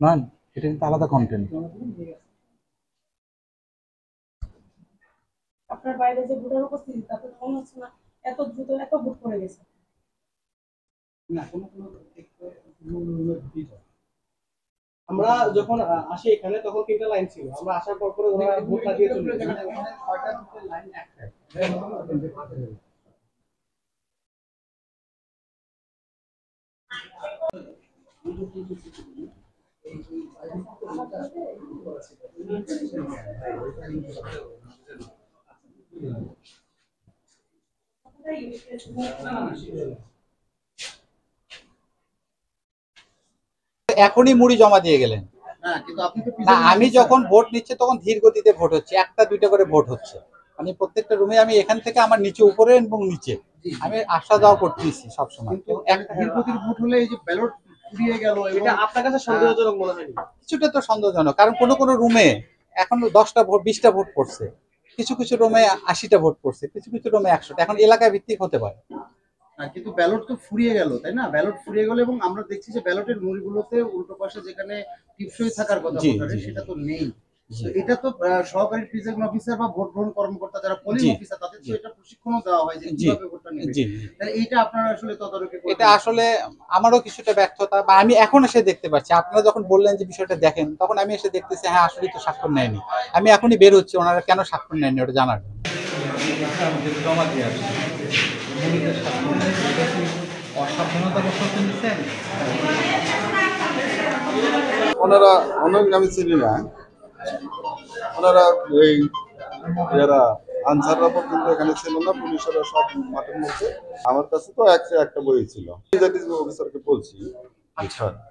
না, এটা কিন্তু আলাদা কন্টেন্ট। আপনার বাইরে যে ভোটার উপস্থিতি তাতে মনে হচ্ছে না এত দ্রুত এত ভোট পড়ে গেছে। আমরা যখন আসি এখানে তখন 3টা লাইন ছিল, আমরা আসার পর পরে ওরা ভোট লাগিয়ে চলে গেছে। এখনই মুড়ি জমা দিয়ে গেলেন। না, আমি যখন ভোট নিচ্ছে তখন ধীর গতিতে ভোট হচ্ছে, একটা দুইটা করে ভোট হচ্ছে। মানে প্রত্যেকটা রুমে আমি এখান থেকে আমার নিচে, উপরে এবং নিচে আমি আসা যাওয়া করতেছি সবসময়। একটা ধীর গতির ভোট হলে এই যে ব্যালট ফুরিয়ে গেল, এটা আপনার কাছে সন্দেহজনক মনে হয়নি? কিছুটা তো সন্দেহজনক, কারণ কোনো কোনো রুমে এখন 10টা ভোট 20টা ভোট পড়ছে, কিছু কিছু রুমে 80টা ভোট পড়ছে, কিছু কিছু রুমে 100টা। এখন এলাকা ভিত্তিক হতে পারে। কিন্তু ব্যালট তো ফুরিয়ে গেল, তাই না? ব্যালট ফুরিয়ে গেল এবং আমরা দেখছি যে ব্যালটের মুড়িগুলোতে উল্টো পাশে যেখানে টিপসই থাকার কথা সেটা তো নেই। এটা তো সহকারী প্রিজাইডিং অফিসার বা ভোট গ্রহণ কর্মকর্তা যারা পোলিং অফিসার তাদের তো এটা প্রশিক্ষণও দেওয়া হয় যে কিভাবে ভোটটা নেবে। তাহলে এইটা আপনারা আসলে তদারকি করবেন? এটা আসলে আমারও কিছুটা ব্যর্থতা, বা আমি এখন এসে দেখতে পাচ্ছি। আপনারা যখন বললেন যে বিষয়টা দেখেন, তখন আমি এসে দেখতেছি হ্যাঁ আসলে তো স্বাক্ষর নেয়নি। আমি এখনই বের হচ্ছি ওনারা কেন স্বাক্ষর নেয়নি ওটা জানার জন্য। ওনারা অনেক আমি চিনি না, ওনারা এই এরা আনসাররা কিন্তু এখানে ছিল না, পুলিশেরা সব মাঠের মধ্যে। আমার কাছে তো একটা বই ছিল, অফিসারকে বলছি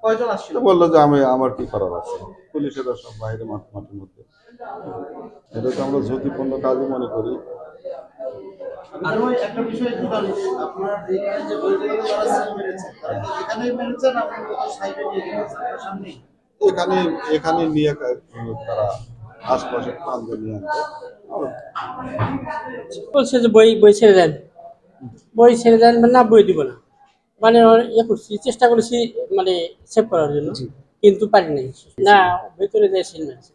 কয়জন আসছিল? বললো যে আমার কি করার আছে, পুলিশেরা সব বাইরে মাঠের মধ্যে। এটা তো আমরা ঝুঁকিপূর্ণ কাজই মনে করি। আরো একটা বিষয় আপনার এখানে যে বইগুলো তারা সেল মেরেছে, তারা এখানেই মেরেছে না আপনার কোথাও সাইডে নিয়ে গেছে সামনে? এখানে নিয়ে তারা আশপাশে প্রান্তে নিয়ে আনবে। বলছে যে বই ছেড়ে দেন, না বই দিব না। মানে ইয়ে করছি, চেষ্টা করেছি মানে সেভ করার জন্য, কিন্তু পারি নাই। না, ভিতরে যে সিল মেরেছে।